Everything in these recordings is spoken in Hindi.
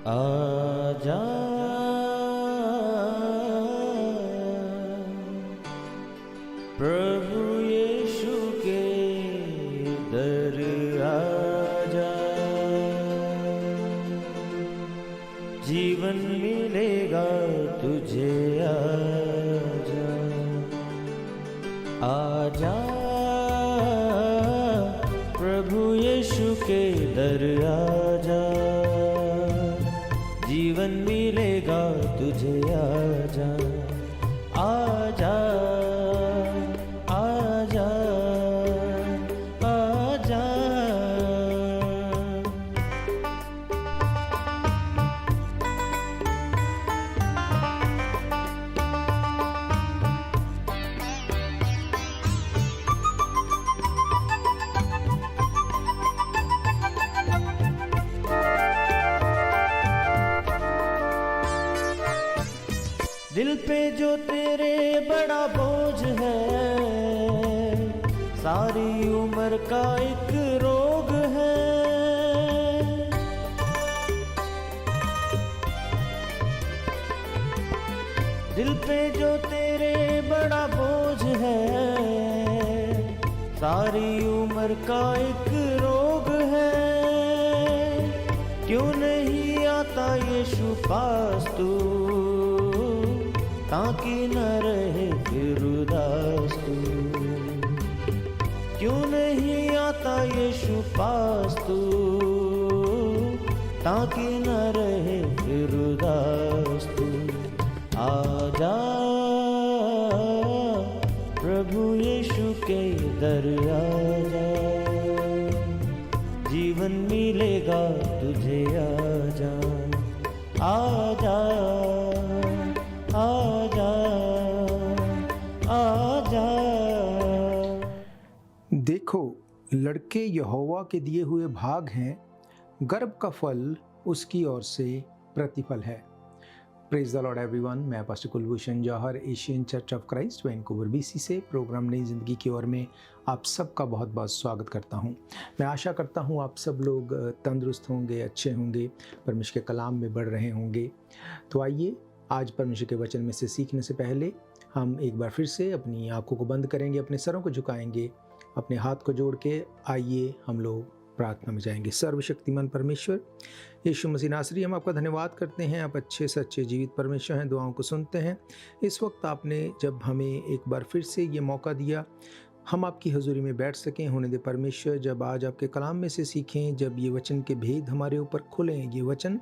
आजा प्रभु यीशु के दर आजा, जीवन मिलेगा तुझे। आजा आजा प्रभु यीशु के दर आजा, जीवन मिलेगा तुझे। आजा आजा आजा आजा। दिल पे जो तेरे बड़ा बोझ है, सारी उम्र का एक रोग है। दिल पे जो तेरे बड़ा बोझ है, सारी उम्र का एक रोग है। क्यों नहीं आता यीशु पास तू, ताकि न रहे फिर उदास तू। क्यों नहीं आता यीशु पास तू, ताकि न रहे फिर उदास तू। आजा प्रभु यीशु के दर आजा, जीवन मिलेगा तुझे। आजा आजा आजा आजा। देखो, लड़के यहोवा के दिए हुए भाग हैं, गर्भ का फल उसकी ओर से प्रतिफल है। Praise the lord everyone. मैं pastor Kulbhushan Johar, Asian church of Christ Vancouver BC से प्रोग्राम नई ज़िंदगी की ओर में आप सबका बहुत बहुत स्वागत करता हूं। मैं आशा करता हूं आप सब लोग तंदुरुस्त होंगे, अच्छे होंगे, परमेश्वर के कलाम में बढ़ रहे होंगे। तो आइए, आज परमेश्वर के वचन में से सीखने से पहले हम एक बार फिर से अपनी आंखों को बंद करेंगे, अपने सरों को झुकाएंगे, अपने हाथ को जोड़ के आइए हम लोग प्रार्थना में जाएंगे। सर्वशक्तिमान परमेश्वर यीशु मसीह नासरी, हम आपका धन्यवाद करते हैं। आप अच्छे से अच्छे जीवित परमेश्वर हैं, दुआओं को सुनते हैं। इस वक्त आपने जब हमें एक बार फिर से ये मौका दिया हम आपकी हजूरी में बैठ सकें, होने दे परमेश्वर। जब आज आपके कलाम में से सीखें, जब ये वचन के भेद हमारे ऊपर खुलें, ये वचन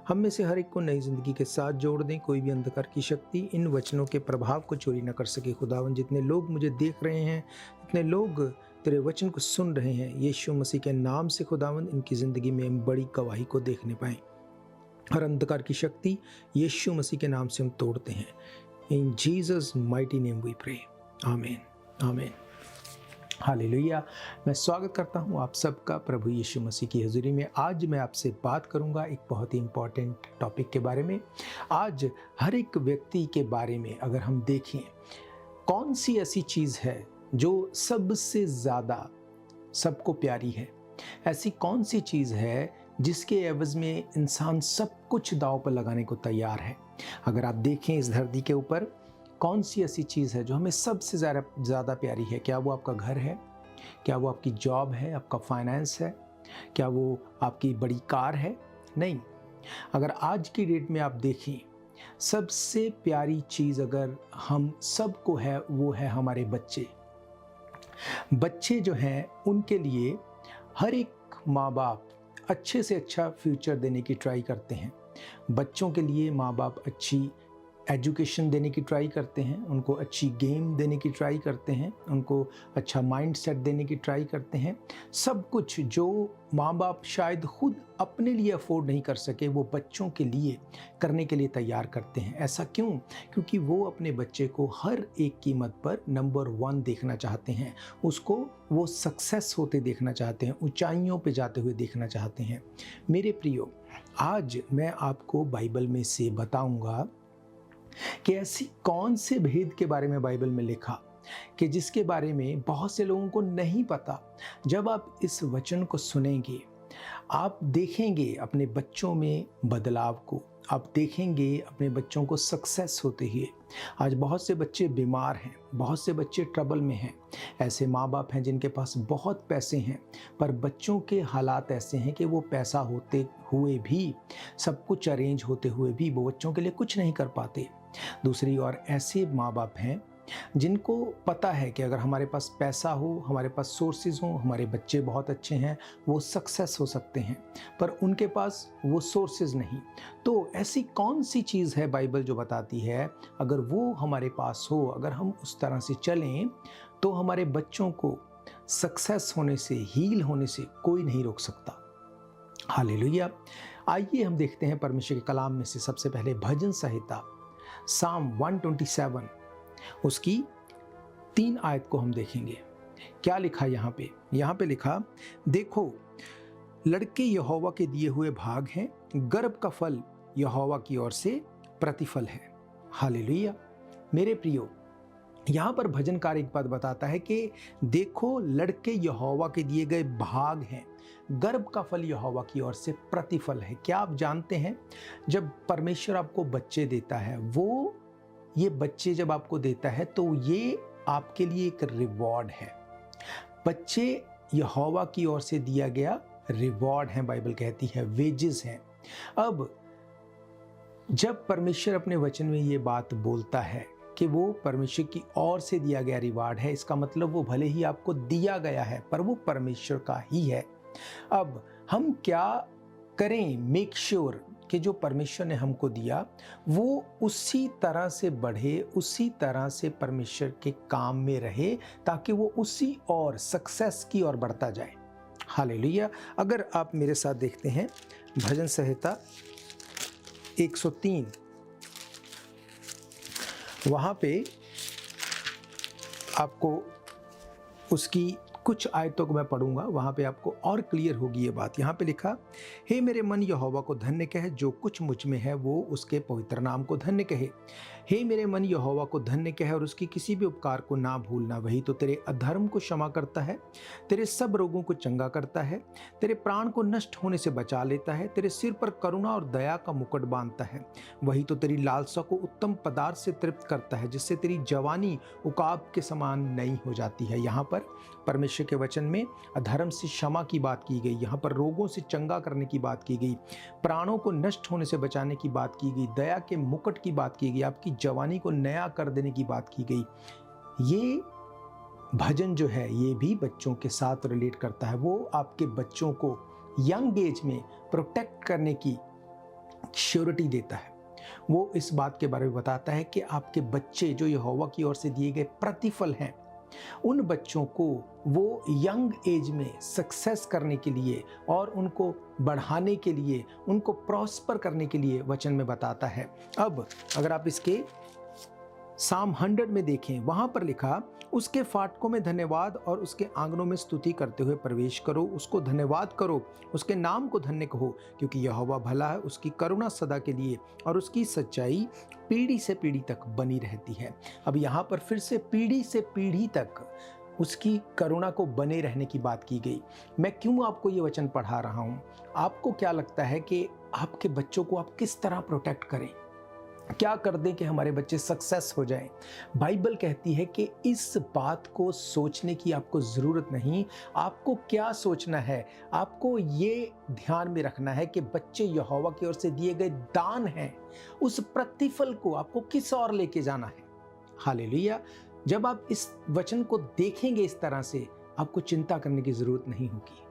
हम में से हर एक को नई ज़िंदगी के साथ जोड़ दें। कोई भी अंधकार की शक्ति इन वचनों के प्रभाव को चोरी न कर सके। खुदावन, जितने लोग मुझे देख रहे हैं, जितने लोग तेरे वचन को सुन रहे हैं, यीशु मसीह के नाम से खुदावन इनकी ज़िंदगी में बड़ी गवाही को देखने पाएँ। हर अंधकार की शक्ति यीशु मसीह के नाम से हम तोड़ते हैं। In Jesus mighty name we pray, amen amen hallelujah. मैं स्वागत करता हूं आप सबका प्रभु यीशु मसीह की हज़ूरी में। आज मैं आपसे बात करूंगा एक बहुत ही इम्पॉर्टेंट टॉपिक के बारे में। आज हर एक व्यक्ति के बारे में अगर हम देखें, कौन सी ऐसी चीज़ है जो सबसे ज़्यादा सबको प्यारी है? ऐसी कौन सी चीज़ है जिसके एवज़ में इंसान सब कुछ दांव पर लगाने को तैयार है? अगर आप देखें इस धरती के ऊपर, कौन सी ऐसी चीज़ है जो हमें सबसे ज़्यादा प्यारी है? क्या वो आपका घर है? क्या वो आपकी जॉब है, आपका फाइनेंस है? क्या वो आपकी बड़ी कार है? नहीं। अगर आज की डेट में आप देखें, सबसे प्यारी चीज़ अगर हम सबको है, वो है हमारे बच्चे। बच्चे जो हैं, उनके लिए हर एक माँ बाप अच्छे से अच्छा फ्यूचर देने की ट्राई करते हैं। बच्चों के लिए माँ बाप अच्छी एजुकेशन देने की ट्राई करते हैं, उनको अच्छी गेम देने की ट्राई करते हैं, उनको अच्छा माइंड सेट देने की ट्राई करते हैं। सब कुछ जो माँ बाप शायद खुद अपने लिए अफोर्ड नहीं कर सके, वो बच्चों के लिए करने के लिए तैयार करते हैं। ऐसा क्यों? क्योंकि वो अपने बच्चे को हर एक कीमत पर नंबर 1 देखना चाहते हैं, उसको वो सक्सेस होते देखना चाहते हैं, ऊंचाइयों पे जाते हुए देखना चाहते हैं। मेरे प्रियो, आज मैं आपको बाइबल में से बताऊंगा कि ऐसी कौन से भेद के बारे में बाइबल में लिखा कि जिसके बारे में बहुत से लोगों को नहीं पता। जब आप इस वचन को सुनेंगे, आप देखेंगे अपने बच्चों में बदलाव को, आप देखेंगे अपने बच्चों को सक्सेस होते हुए। आज बहुत से बच्चे बीमार हैं, बहुत से बच्चे ट्रबल में हैं। ऐसे माँ बाप हैं जिनके पास बहुत पैसे हैं, पर बच्चों के हालात ऐसे हैं कि वो पैसा होते हुए भी, सब कुछ अरेंज होते हुए भी वो बच्चों के लिए कुछ नहीं कर पाते। दूसरी ओर ऐसे माँ बाप हैं जिनको पता है कि अगर हमारे पास पैसा हो, हमारे पास सोर्सेज हो, हमारे बच्चे बहुत अच्छे हैं, वो सक्सेस हो सकते हैं, पर उनके पास वो सोर्सेज नहीं। तो ऐसी कौन सी चीज़ है बाइबल जो बताती है अगर वो हमारे पास हो, अगर हम उस तरह से चलें, तो हमारे बच्चों को सक्सेस होने से, हील होने से कोई नहीं रोक सकता। हालेलुया। आइए हम देखते हैं परमेश्वर के कलाम में से सबसे पहले भजन संहिता साम 127, उसकी 3 आयत को हम देखेंगे। क्या लिखा यहाँ पे लिखा, देखो लड़के यहोवा के दिए हुए भाग हैं, गर्भ का फल यहोवा की ओर से प्रतिफल है। हालेलुया। मेरे प्रियो, यहाँ पर भजनकार एक बात बताता है कि देखो लड़के यहोवा के दिए गए भाग हैं, गर्भ का फल यहोवा की ओर से प्रतिफल है। क्या आप जानते हैं, जब परमेश्वर आपको बच्चे देता है, वो ये बच्चे जब आपको देता है तो ये आपके लिए एक रिवॉर्ड है। बच्चे यहोवा की ओर से दिया गया रिवॉर्ड है, बाइबल कहती है वेजेस हैं। अब जब परमेश्वर अपने वचन में ये बात बोलता है कि वो परमेश्वर की ओर से दिया गया रिवॉर्ड है, इसका मतलब वो भले ही आपको दिया गया है पर वो परमेश्वर का ही है। अब हम क्या करें, मेक श्योर कि जो परमेश्वर ने हमको दिया वो उसी तरह से बढ़े, उसी तरह से परमेश्वर के काम में रहे, ताकि वो उसी और सक्सेस की ओर बढ़ता जाए। हालेलुया। अगर आप मेरे साथ देखते हैं भजन संहिता 103, वहाँ पे आपको उसकी कुछ आयतों को मैं पढ़ूंगा, वहाँ पे आपको और क्लियर होगी ये बात। यहाँ पे लिखा, हे मेरे मन यहोवा को धन्य कहे, जो कुछ मुझ में है वो उसके पवित्र नाम को धन्य कहे। हे मेरे मन यहोवा को धन्य कहे और उसकी किसी भी उपकार को ना भूलना। वही तो तेरे अधर्म को क्षमा करता है, तेरे सब रोगों को चंगा करता है, तेरे प्राण को नष्ट होने से बचा लेता है, तेरे सिर पर करुणा और दया का मुकुट बांधता है। वही तो तेरी लालसा को उत्तम पदार्थ से तृप्त करता है, जिससे तेरी जवानी उकाब के समान नई हो जाती है। यहाँ पर परमेश्वर के वचन में अधर्म से क्षमा की बात की गई, यहाँ पर रोगों से चंगा करने की बात की गई, प्राणों को नष्ट होने से बचाने की बात की गई, दया के मुकुट की बात की गई, आपकी जवानी को नया कर देने की बात की गई। ये भजन जो है ये भी बच्चों के साथ रिलेट करता है। वो आपके बच्चों को यंग एज में प्रोटेक्ट करने की श्योरिटी देता है। वो इस बात के बारे में बताता है कि आपके बच्चे जो यहोवा की ओर से दिए गए प्रतिफल हैं, उन बच्चों को वो यंग एज में सक्सेस करने के लिए और उनको बढ़ाने के लिए, उनको प्रॉस्पर करने के लिए वचन में बताता है। अब अगर आप इसके साम 100 में देखें, वहां पर लिखा, उसके फाटकों में धन्यवाद और उसके आंगनों में स्तुति करते हुए प्रवेश करो, उसको धन्यवाद करो, उसके नाम को धन्य कहो, क्योंकि यहोवा भला है, उसकी करुणा सदा के लिए और उसकी सच्चाई पीढ़ी से पीढ़ी तक बनी रहती है। अब यहाँ पर फिर से पीढ़ी से पीढ़ी तक उसकी करुणा को बने रहने की बात की गई। मैं क्यों आपको ये वचन पढ़ा रहा हूँ? आपको क्या लगता है कि आपके बच्चों को आप किस तरह प्रोटेक्ट करें, क्या कर दें कि हमारे बच्चे सक्सेस हो जाएं? बाइबल कहती है कि इस बात को सोचने की आपको ज़रूरत नहीं। आपको क्या सोचना है? आपको ये ध्यान में रखना है कि बच्चे यहोवा की ओर से दिए गए दान हैं, उस प्रतिफल को आपको किस ओर लेके जाना है। हालेलुया। जब आप इस वचन को देखेंगे इस तरह से, आपको चिंता करने की ज़रूरत नहीं होगी।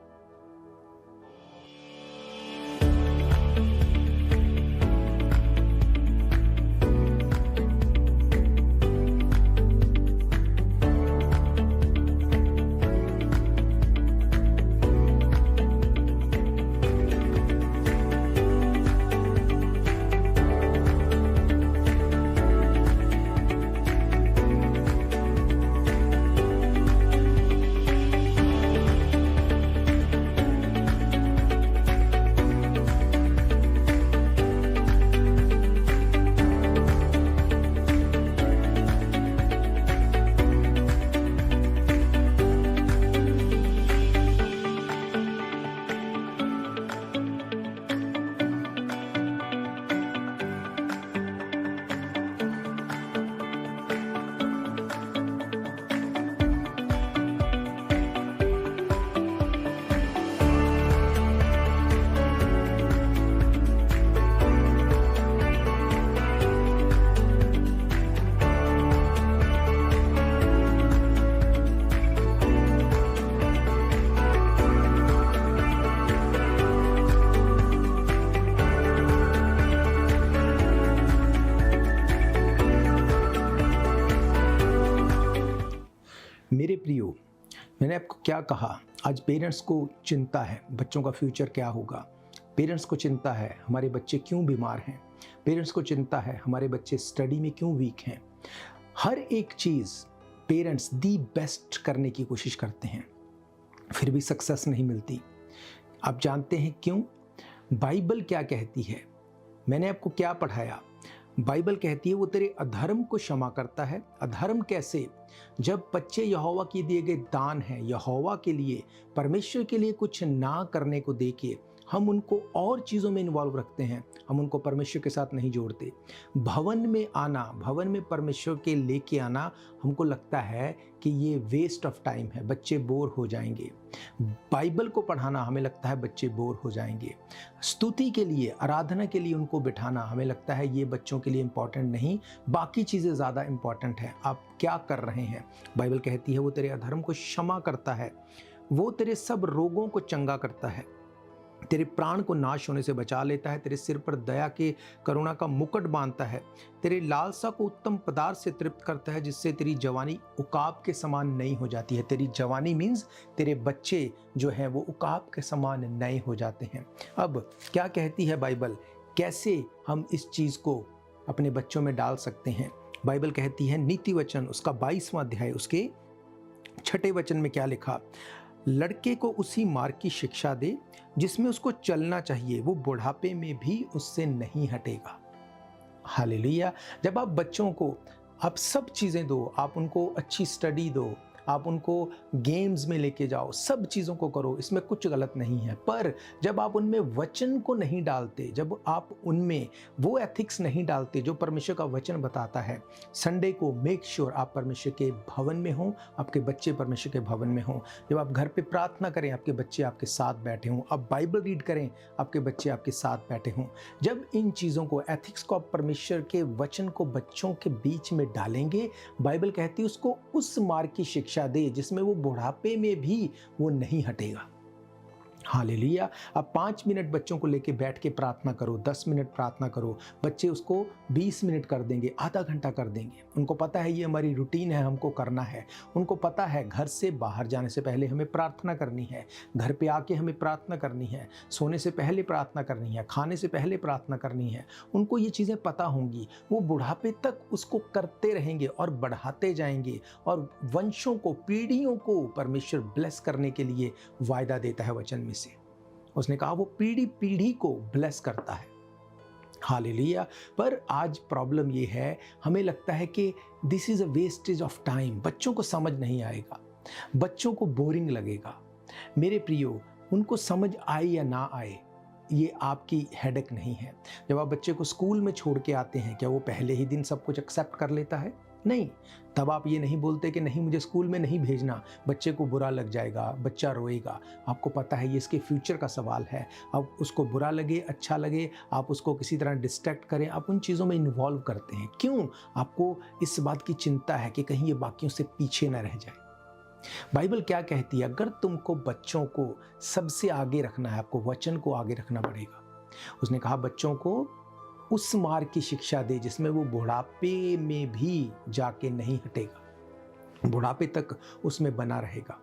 मेरे प्रियो, मैंने आपको क्या कहा, आज पेरेंट्स को चिंता है बच्चों का फ्यूचर क्या होगा। पेरेंट्स को चिंता है हमारे बच्चे क्यों बीमार हैं। पेरेंट्स को चिंता है हमारे बच्चे स्टडी में क्यों वीक हैं। हर एक चीज़ पेरेंट्स दी बेस्ट करने की कोशिश करते हैं, फिर भी सक्सेस नहीं मिलती। आप जानते हैं क्यों? बाइबल क्या कहती है? मैंने आपको क्या पढ़ाया? बाइबल कहती है वो तेरे अधर्म को क्षमा करता है। अधर्म कैसे? जब बच्चे यहोवा के दिए गए दान हैं, यहोवा के लिए, परमेश्वर के लिए कुछ ना करने को देके हम उनको और चीज़ों में इन्वॉल्व रखते हैं, हम उनको परमेश्वर के साथ नहीं जोड़ते। भवन में आना, भवन में परमेश्वर के लेके आना, हमको लगता है कि ये वेस्ट ऑफ टाइम है, बच्चे बोर हो जाएंगे। बाइबल को पढ़ाना हमें लगता है बच्चे बोर हो जाएंगे। स्तुति के लिए, आराधना के लिए उनको बिठाना हमें लगता है ये बच्चों के लिए इम्पॉर्टेंट नहीं, बाकी चीज़ें ज़्यादा इम्पॉर्टेंट हैं। आप क्या कर रहे हैं? बाइबल कहती है वो तेरे अधर्म को क्षमा करता है, वो तेरे सब रोगों को चंगा करता है, तेरे प्राण को नाश होने से बचा लेता है, तेरे सिर पर दया के करुणा का मुकुट बांधता है, तेरे लालसा को उत्तम पदार्थ से तृप्त करता है, जिससे तेरी जवानी उकाब के समान नई हो जाती है। तेरी जवानी मीन्स तेरे बच्चे जो हैं वो उकाब के समान नए हो जाते हैं। अब क्या कहती है बाइबल, कैसे हम इस चीज़ को अपने बच्चों में डाल सकते हैं? बाइबल कहती है नीति वचन उसका 22वां अध्याय उसके 6 वचन में क्या लिखा? लड़के को उसी मार्ग की शिक्षा दे जिसमें उसको चलना चाहिए, वो बुढ़ापे में भी उससे नहीं हटेगा। हालेलुया। जब आप बच्चों को आप सब चीज़ें दो, आप उनको अच्छी स्टडी दो, आप उनको गेम्स में लेके जाओ, सब चीज़ों को करो, इसमें कुछ गलत नहीं है। पर जब आप उनमें वचन को नहीं डालते, जब आप उनमें वो एथिक्स नहीं डालते जो परमेश्वर का वचन बताता है, संडे को मेक श्योर आप परमेश्वर के भवन में हों, आपके बच्चे परमेश्वर के भवन में हों। जब आप घर पे प्रार्थना करें, आपके बच्चे आपके साथ बैठे हों। आप बाइबल रीड करें, आपके बच्चे आपके साथ बैठे हों। जब इन चीज़ों को, एथिक्स को, आप परमेश्वर के वचन को बच्चों के बीच में डालेंगे, बाइबल कहती है उसको उस मार्ग की शिक्षा दे जिसमें वो बुढ़ापे में भी वो नहीं हटेगा। हालेलुया। अब 5 मिनट बच्चों को लेके बैठ के प्रार्थना करो, 10 मिनट प्रार्थना करो, बच्चे उसको 20 मिनट कर देंगे, आधा घंटा कर देंगे। उनको पता है ये हमारी रूटीन है, हमको करना है। उनको पता है घर से बाहर जाने से पहले हमें प्रार्थना करनी है, घर पे आके हमें प्रार्थना करनी है, सोने से पहले प्रार्थना करनी है, खाने से पहले प्रार्थना करनी है। उनको ये चीज़ें पता होंगी, वो बुढ़ापे तक उसको करते रहेंगे और बढ़ाते जाएंगे, और वंशों को, पीढ़ियों को परमेश्वर ब्लेस करने के लिए वायदा देता है वचन में से। उसने कहा वो पीढ़ी पीढ़ी को ब्लेस करता है। हालेलुया। पर आज प्रॉब्लम ये है, हमें लगता है कि this is a wastage of time. बच्चों को समझ नहीं आएगा, बच्चों को बोरिंग लगेगा। मेरे प्रियो, उनको समझ आए या ना आए ये आपकी हेडेक नहीं है। जब आप बच्चे को स्कूल में छोड़ के आते हैं, क्या वो पहले ही दिन सब कुछ एक्सेप्ट कर लेता है? नहीं। तब आप ये नहीं बोलते कि नहीं मुझे स्कूल में नहीं भेजना, बच्चे को बुरा लग जाएगा, बच्चा रोएगा। आपको पता है ये इसके फ्यूचर का सवाल है। अब उसको बुरा लगे, अच्छा लगे, आप उसको किसी तरह डिस्ट्रैक्ट करें, आप उन चीज़ों में इन्वॉल्व करते हैं। क्यों? आपको इस बात की चिंता है कि कहीं ये बाकियों से पीछे न रह जाए। बाइबल क्या कहती है? अगर तुमको बच्चों को सबसे आगे रखना है, आपको वचन को आगे रखना पड़ेगा। उसने कहा बच्चों को उस मार्ग की शिक्षा दे जिसमें वो बुढ़ापे में भी जाके नहीं हटेगा, बुढ़ापे तक उसमें बना रहेगा।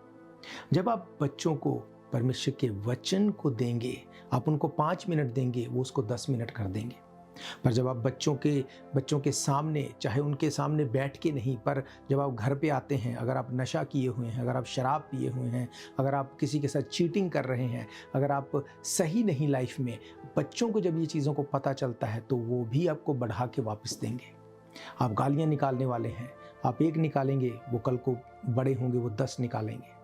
जब आप बच्चों को परमेश्वर के वचन को देंगे, आप उनको 5 मिनट देंगे, वो उसको 10 मिनट कर देंगे। पर जब आप बच्चों के सामने, चाहे उनके सामने बैठ के नहीं, पर जब आप घर पे आते हैं, अगर आप नशा किए हुए हैं, अगर आप शराब पिए हुए हैं, अगर आप किसी के साथ चीटिंग कर रहे हैं, अगर आप सही नहीं लाइफ में, बच्चों को जब ये चीज़ों को पता चलता है तो वो भी आपको बढ़ा के वापस देंगे। आप गालियाँ निकालने वाले हैं, आप 1 निकालेंगे, वो कल को बड़े होंगे वो 10 निकालेंगे,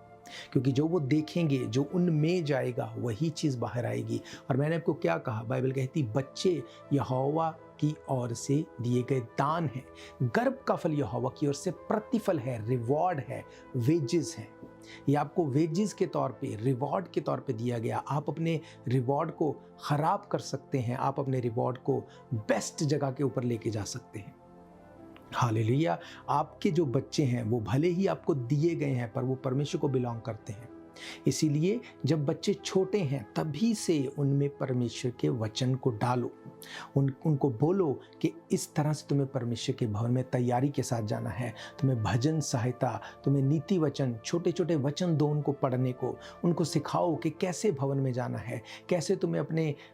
क्योंकि जो वो देखेंगे, जो उनमें जाएगा, वही चीज़ बाहर आएगी। और मैंने आपको क्या कहा? बाइबल कहती बच्चे यहोवा की ओर से दिए गए दान है, गर्भ का फल यहोवा की ओर से प्रतिफल है, रिवॉर्ड है, वेजेस है। ये आपको वेजेस के तौर पे, रिवॉर्ड के तौर पे दिया गया। आप अपने रिवॉर्ड को खराब कर सकते हैं, आप अपने रिवॉर्ड को बेस्ट जगह के ऊपर लेके जा सकते हैं। हालेलुया। आपके जो बच्चे हैं वो भले ही आपको दिए गए हैं, पर वो परमेश्वर को बिलोंग करते हैं। इसीलिए जब बच्चे छोटे हैं तभी से उनमें परमेश्वर के वचन को डालो, उनको बोलो कि इस तरह से तुम्हें परमेश्वर के भवन में तैयारी के साथ जाना है। तुम्हें भजन सहायता, तुम्हें नीति वचन, छोटे छोटे वचन दो उनको पढ़ने को, उनको सिखाओ कि कैसे भवन में जाना है, कैसे तुम्हें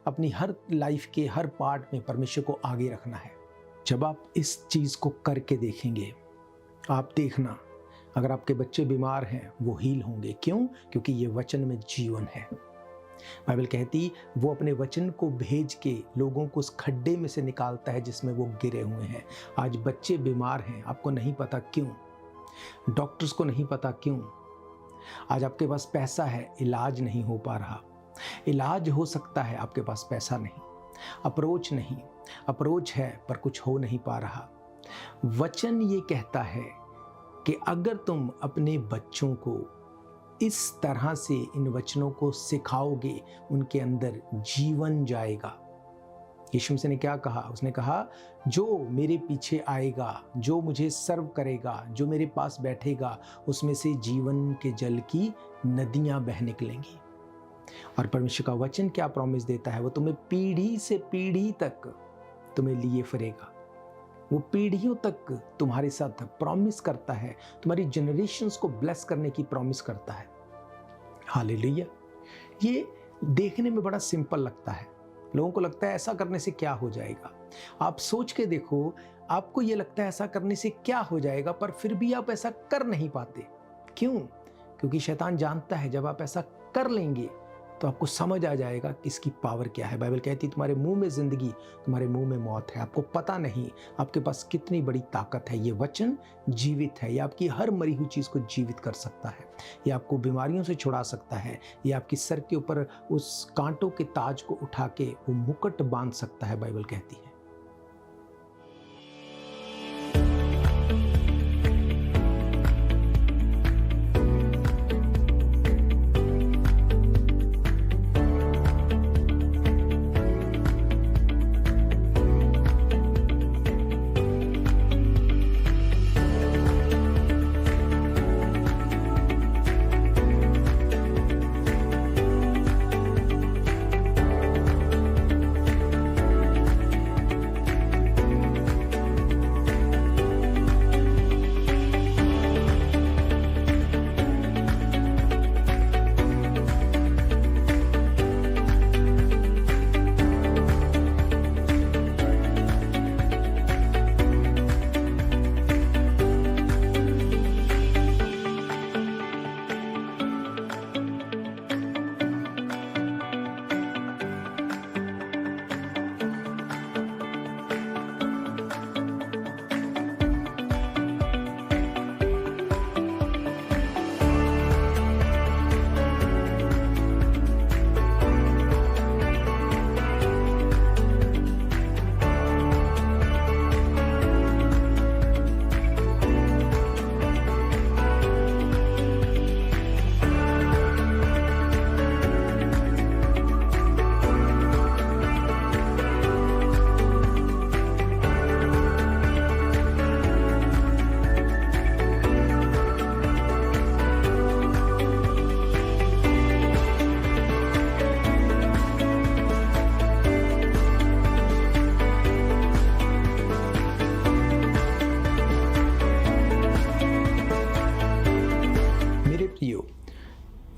अपनी हर लाइफ के हर पार्ट में परमेश्वर को आगे रखना है। जब आप इस चीज़ को करके देखेंगे, आप देखना अगर आपके बच्चे बीमार हैं वो हील होंगे। क्यों? क्योंकि ये वचन में जीवन है। बाइबल कहती वो अपने वचन को भेज के लोगों को उस खड्डे में से निकालता है जिसमें वो गिरे हुए हैं। आज बच्चे बीमार हैं, आपको नहीं पता क्यों, डॉक्टर्स को नहीं पता क्यों। आज आपके पास पैसा है, इलाज नहीं हो पा रहा। इलाज हो सकता है, आपके पास पैसा नहीं। अप्रोच नहीं, अप्रोच है पर कुछ हो नहीं पा रहा। वचन ये कहता है कि अगर तुम अपने बच्चों को इस तरह से इन वचनों को सिखाओगे, उनके अंदर जीवन जाएगा। यीशु मसीह ने क्या कहा? उसने कहा जो मेरे पीछे आएगा, जो मुझे सर्व करेगा, जो मेरे पास बैठेगा, उसमें से जीवन के जल की नदियां बह निकलेंगी। और परमेश्वर का वचन क्या प्रॉमिस देता है? वो तुम्हें पीढ़ी से पीढ़ी तक तुम्हें लिए फिरेगा। वो पीढ़ियों तक तुम्हारे साथ प्रॉमिस करता है, तुम्हारी जनरेशंस को ब्लेस करने की प्रॉमिस करता है। हालेलुया। ये देखने में बड़ा सिंपल लगता है, लोगों को लगता है ऐसा करने से क्या हो जाएगा। आप सोच के देखो, आपको ये लगता है ऐसा करने से क्या हो जाएगा, पर फिर भी आप ऐसा कर नहीं पाते। क्यों? क्योंकि शैतान जानता है जब आप ऐसा कर लेंगे तो आपको समझ आ जाएगा कि इसकी पावर क्या है। बाइबल कहती है तुम्हारे मुंह में जिंदगी, तुम्हारे मुंह में मौत है। आपको पता नहीं आपके पास कितनी बड़ी ताकत है। ये वचन जीवित है, ये आपकी हर मरी हुई चीज़ को जीवित कर सकता है, ये आपको बीमारियों से छुड़ा सकता है, ये आपकी सर के ऊपर उस कांटों के ताज को उठा के वो मुकुट बांध सकता है। बाइबल कहती है।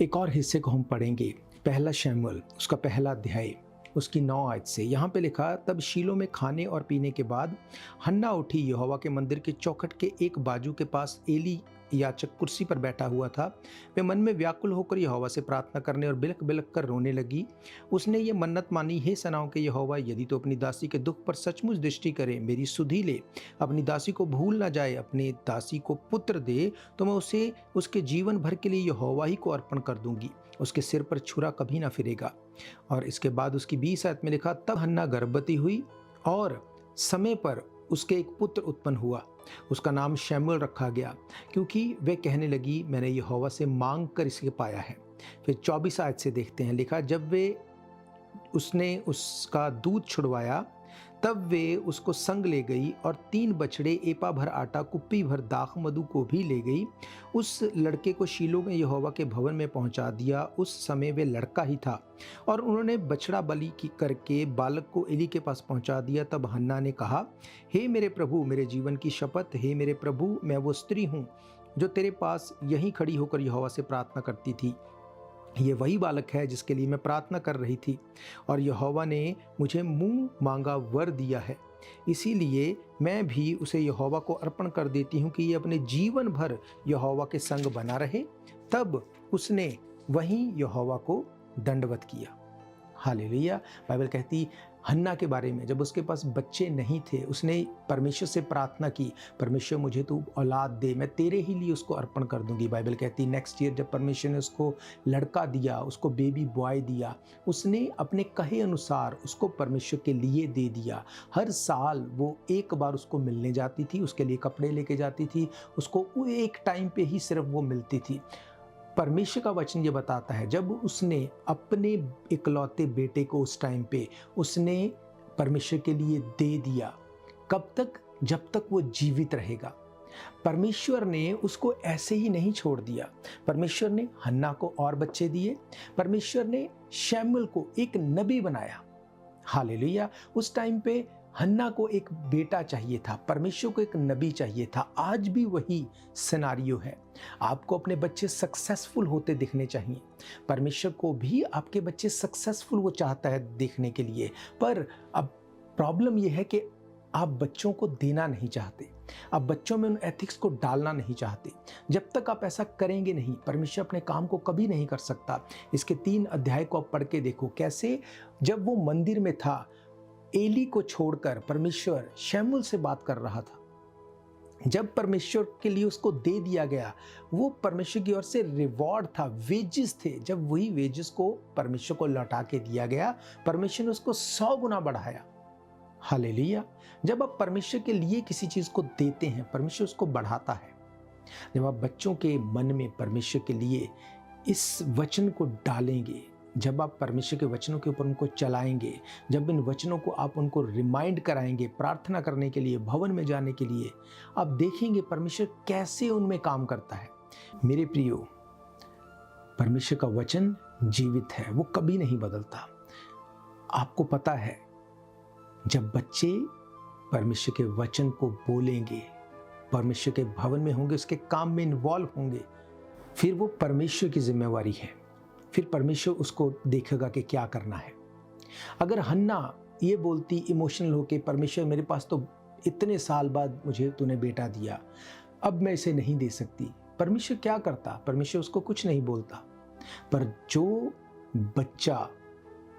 एक और हिस्से को हम पढ़ेंगे, पहला शमूएल उसका पहला अध्याय उसकी 9 आयत से। यहाँ पे लिखा, तब शीलो में खाने और पीने के बाद हन्ना उठी, यहोवा के मंदिर के चौखट के एक बाजू के पास एली याचक कुर्सी पर बैठा हुआ था। वे मन में व्याकुल होकर यहोवा से प्रार्थना करने और बिलक बिलक कर रोने लगी। उसने ये मन्नत मानी, हे सेनाओं के यहोवा, यदि तो अपनी दासी के दुख पर सचमुच दृष्टि करे, मेरी सुधि ले, अपनी दासी को भूल ना जाए, अपनी दासी को पुत्र दे, तो मैं उसे उसके जीवन भर के लिए यहोवा ही को अर्पण कर दूंगी, उसके सिर पर छुरा कभी ना फिरेगा। और इसके बाद उसकी 20 आयत में लिखा, तब हन्ना गर्भवती हुई और समय पर उसके एक पुत्र उत्पन्न हुआ। उसका नाम शमूएल रखा गया, क्योंकि वे कहने लगी, मैंने यहोवा से मांग कर इसे पाया है। फिर 24 आयत से देखते हैं, लिखा, जब उसने उसका दूध छुड़वाया तब वे उसको संग ले गई और 3 बछड़े, एपा भर आटा, कुप्पी भर दाख मधु को भी ले गई। उस लड़के को शीलो में यहोवा के भवन में पहुंचा दिया। उस समय वे लड़का ही था और उन्होंने बछड़ा बलि करके बालक को एली के पास पहुंचा दिया। तब हन्ना ने कहा, हे मेरे प्रभु, मेरे जीवन की शपथ, हे मेरे प्रभु, मैं वो स्त्री हूँ जो तेरे पास यहीं खड़ी होकर यहोवा से प्रार्थना करती थी। ये वही बालक है जिसके लिए मैं प्रार्थना कर रही थी और यहोवा ने मुझे मुंह मांगा वर दिया है। इसीलिए मैं भी उसे यहोवा को अर्पण कर देती हूँ कि ये अपने जीवन भर यहोवा के संग बना रहे। तब उसने वहीं यहोवा को दंडवत किया। हालेलुया। बाइबल कहती हन्ना के बारे में, जब उसके पास बच्चे नहीं थे, उसने परमेश्वर से प्रार्थना की, परमेश्वर मुझे तू औलाद दे, मैं तेरे ही लिए उसको अर्पण कर दूंगी। बाइबल कहती नेक्स्ट ईयर जब परमेश्वर ने उसको लड़का दिया, उसको बेबी बॉय दिया, उसने अपने कहे अनुसार उसको परमेश्वर के लिए दे दिया। हर साल वो एक बार उसको मिलने जाती थी, उसके लिए कपड़े लेके जाती थी, उसको एक टाइम पे ही सिर्फ वो मिलती थी। परमेश्वर का वचन ये बताता है जब उसने अपने इकलौते बेटे को उस टाइम पे उसने परमेश्वर के लिए दे दिया। कब तक? जब तक वो जीवित रहेगा। परमेश्वर ने उसको ऐसे ही नहीं छोड़ दिया। परमेश्वर ने हन्ना को और बच्चे दिए। परमेश्वर ने शमूएल को एक नबी बनाया। हालेलुया। उस टाइम पे हन्ना को एक बेटा चाहिए था, परमेश्वर को एक नबी चाहिए था। आज भी वही सिनारियो है। आपको अपने बच्चे सक्सेसफुल होते दिखने चाहिए। परमेश्वर को भी आपके बच्चे सक्सेसफुल वो चाहता है देखने के लिए, पर अब प्रॉब्लम यह है कि आप बच्चों को देना नहीं चाहते, आप बच्चों में उन एथिक्स को डालना नहीं चाहते। जब तक आप ऐसा करेंगे नहीं, परमेश्वर अपने काम को कभी नहीं कर सकता। इसके 3 अध्याय को आप पढ़ के देखो कैसे जब वो मंदिर में था, एली को छोड़कर परमेश्वर शमूएल से बात कर रहा था। जब परमेश्वर के लिए उसको दे दिया गया, वो परमेश्वर की ओर से रिवॉर्ड था, वेजेस थे। जब वही वेजेस को परमेश्वर को लौटा के दिया गया, परमेश्वर ने उसको 100 गुना बढ़ाया। हालेलुया। जब आप परमेश्वर के लिए किसी चीज को देते हैं, परमेश्वर उसको बढ़ाता है। जब आप बच्चों के मन में परमेश्वर के लिए इस वचन को डालेंगे, जब आप परमेश्वर के वचनों के ऊपर उनको चलाएंगे, जब इन वचनों को आप उनको रिमाइंड कराएंगे प्रार्थना करने के लिए, भवन में जाने के लिए, आप देखेंगे परमेश्वर कैसे उनमें काम करता है। मेरे प्रियो, परमेश्वर का वचन जीवित है, वो कभी नहीं बदलता। आपको पता है जब बच्चे परमेश्वर के वचन को बोलेंगे, परमेश्वर के भवन में होंगे, उसके काम में इन्वॉल्व होंगे, फिर वो परमेश्वर की जिम्मेवारी है। फिर परमेश्वर उसको देखेगा कि क्या करना है। अगर हन्ना ये बोलती इमोशनल होके, परमेश्वर मेरे पास तो इतने साल बाद मुझे तूने बेटा दिया, अब मैं इसे नहीं दे सकती, परमेश्वर क्या करता? परमेश्वर उसको कुछ नहीं बोलता। पर जो बच्चा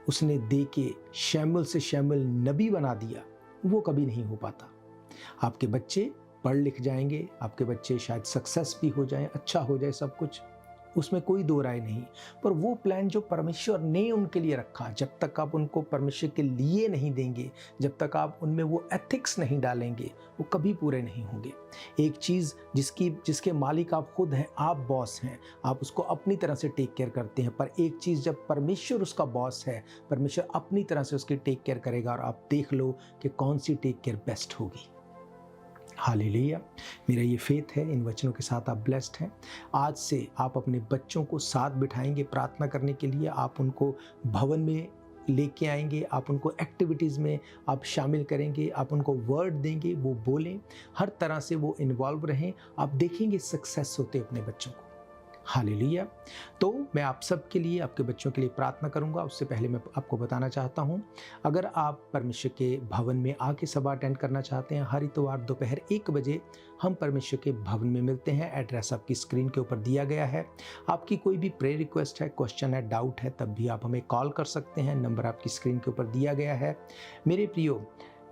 उसने दे के शमूएल से शमूएल नबी बना दिया, वो कभी नहीं हो पाता। आपके बच्चे पढ़ लिख जाएंगे, आपके बच्चे शायद सक्सेस भी हो जाएं, अच्छा हो जाए सब कुछ, उसमें कोई दो राय नहीं, पर वो प्लान जो परमेश्वर ने उनके लिए रखा, जब तक आप उनको परमेश्वर के लिए नहीं देंगे, जब तक आप उनमें वो एथिक्स नहीं डालेंगे, वो कभी पूरे नहीं होंगे। एक चीज़ जिसके मालिक आप खुद हैं, आप बॉस हैं, आप उसको अपनी तरह से टेक केयर करते हैं, पर एक चीज़ जब परमेश्वर उसका बॉस है, परमेश्वर अपनी तरह से उसकी टेक केयर करेगा और आप देख लो कि कौन सी टेक केयर बेस्ट होगी। हालेलुया। मेरा ये फेथ है, इन वचनों के साथ आप ब्लेस्ड हैं। आज से आप अपने बच्चों को साथ बिठाएंगे प्रार्थना करने के लिए, आप उनको भवन में लेके आएंगे, आप उनको एक्टिविटीज़ में आप शामिल करेंगे, आप उनको वर्ड देंगे, वो बोलें, हर तरह से वो इन्वॉल्व रहें। आप देखेंगे सक्सेस होते अपने बच्चों को। हालेलुया। तो मैं आप सब के लिए, आपके बच्चों के लिए प्रार्थना करूंगा। उससे पहले मैं आपको बताना चाहता हूं, अगर आप परमेश्वर के भवन में आके सभा अटेंड करना चाहते हैं, हर इतवार दोपहर 1 बजे हम परमेश्वर के भवन में मिलते हैं। एड्रेस आपकी स्क्रीन के ऊपर दिया गया है। आपकी कोई भी प्रेयर रिक्वेस्ट है, क्वेश्चन है, डाउट है, तब भी आप हमें कॉल कर सकते हैं। नंबर आपकी स्क्रीन के ऊपर दिया गया है। मेरे प्रियो,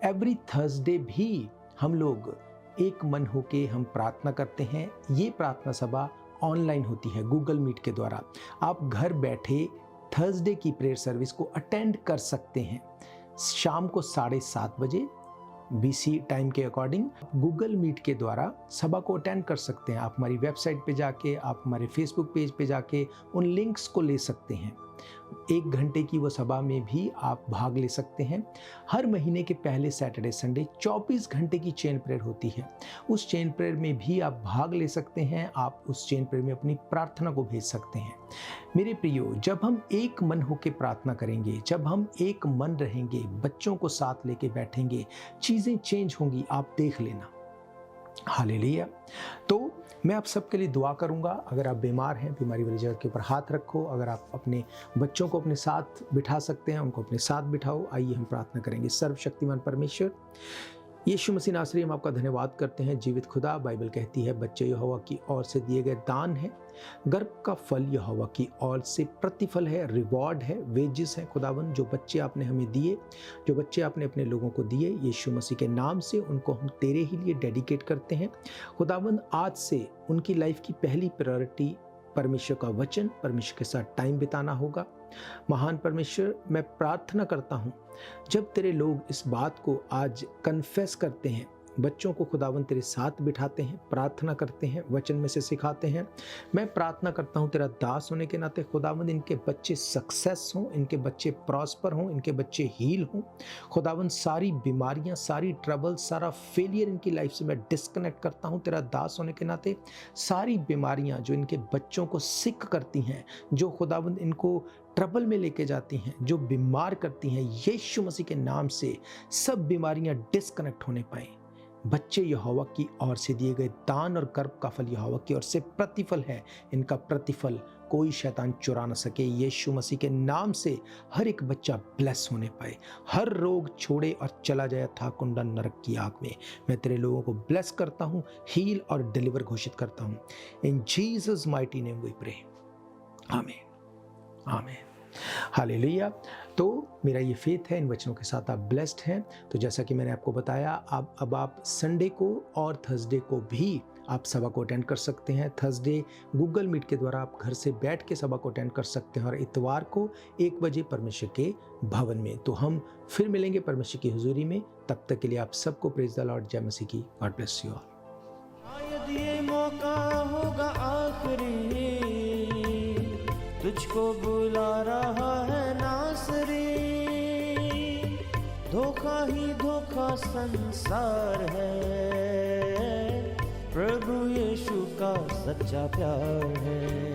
एवरी थर्सडे भी हम लोग एक मन होके हम प्रार्थना करते हैं। ये प्रार्थना सभा ऑनलाइन होती है गूगल मीट के द्वारा। आप घर बैठे थर्सडे की प्रेयर सर्विस को अटेंड कर सकते हैं। शाम को 7:30 बजे BC टाइम के अकॉर्डिंग गूगल मीट के द्वारा सभा को अटेंड कर सकते हैं। आप हमारी वेबसाइट पे जाके, आप हमारे फेसबुक पेज पे जाके उन लिंक्स को ले सकते हैं। 1 घंटे की वो सभा में भी आप भाग ले सकते हैं। हर महीने के पहले सैटरडे संडे 24 घंटे की चेन प्रेयर होती है। उस चेन प्रेयर में भी आप भाग ले सकते हैं। आप उस चेन प्रेयर में अपनी प्रार्थना को भेज सकते हैं। मेरे प्रियो, जब हम एक मन होकर प्रार्थना करेंगे, जब हम एक मन रहेंगे, बच्चों को साथ लेके बैठेंगे, चीज़ें चेंज होंगी, आप देख लेना। हालेलुया। तो मैं आप सबके लिए दुआ करूंगा। अगर आप बीमार हैं, बीमारी वाली जगह के ऊपर हाथ रखो। अगर आप अपने बच्चों को अपने साथ बिठा सकते हैं, उनको अपने साथ बिठाओ। आइए हम प्रार्थना करेंगे। सर्वशक्तिमान परमेश्वर यीशु मसीह नासरी, हम आपका धन्यवाद करते हैं। जीवित खुदा, बाइबल कहती है बच्चे यहोवा की ओर से दिए गए दान है, गर्भ का फल यहोवा की ओर से प्रतिफल है, रिवॉर्ड है, वेजेस है। खुदावन, जो बच्चे आपने हमें दिए, जो बच्चे आपने अपने लोगों को दिए, यीशु मसीह के नाम से उनको हम तेरे ही लिए डेडिकेट करते हैं। खुदावन, आज से उनकी लाइफ की पहली प्रायोरिटी परमेश्वर का वचन, परमेश्वर के साथ टाइम बिताना होगा। महान परमेश्वर, मैं प्रार्थना करता हूँ, जब तेरे लोग इस बात को आज कन्फेस करते हैं, बच्चों को खुदावन तेरे साथ बिठाते हैं, प्रार्थना करते हैं, वचन में से सिखाते हैं, मैं प्रार्थना करता हूँ तेरा दास होने के नाते खुदावन इनके बच्चे सक्सेस हों, इनके बच्चे प्रॉस्पर हों, इनके बच्चे हील हों। खुदावन, सारी बीमारियाँ, सारी ट्रबल, सारा फेलियर इनकी लाइफ से मैं डिस्कनेक्ट करता हूँ तेरा दास होने के नाते। सारी बीमारियाँ जो इनके बच्चों को सिक करती हैं, जो खुदावन इनको ट्रबल में लेके जाती हैं, जो बीमार करती हैं, यीशु मसीह के नाम से सब बीमारियां डिस्कनेक्ट होने पाए। बच्चे यहोवा की ओर से दिए गए दान और गर्भ का फल यहोवा की ओर से प्रतिफल है। इनका प्रतिफल कोई शैतान चुरा न सके। यीशु मसीह के नाम से हर एक बच्चा ब्लेस होने पाए, हर रोग छोड़े और चला जाए था कुंडा नरक की आग में। मैं तेरे लोगों को ब्लेस करता हूँ, हील और डिलीवर घोषित करता हूँ। In Jesus mighty name we pray, amen amen. Hallelujah. तो मेरा ये फेथ है, इन वचनों के साथ आप ब्लेस्ड हैं। तो जैसा कि मैंने आपको बताया, अब आप संडे को और थर्सडे को भी आप सभा को अटेंड कर सकते हैं। थर्सडे गूगल मीट के द्वारा आप घर से बैठ के सभा को अटेंड कर सकते हैं, और इतवार को 1 बजे परमेश्वर के भवन में। तो हम फिर मिलेंगे परमेश्वर की हुजूरी में। तब तक के लिए आप सबको प्रेज द लॉर्ड, जय मसीह की। God bless you all. शायद ये मौका होगा आखिरी, तुझको बुला रहा है नासरी। धोखा ही धोखा संसार है, प्रभु यीशु का सच्चा प्यार है।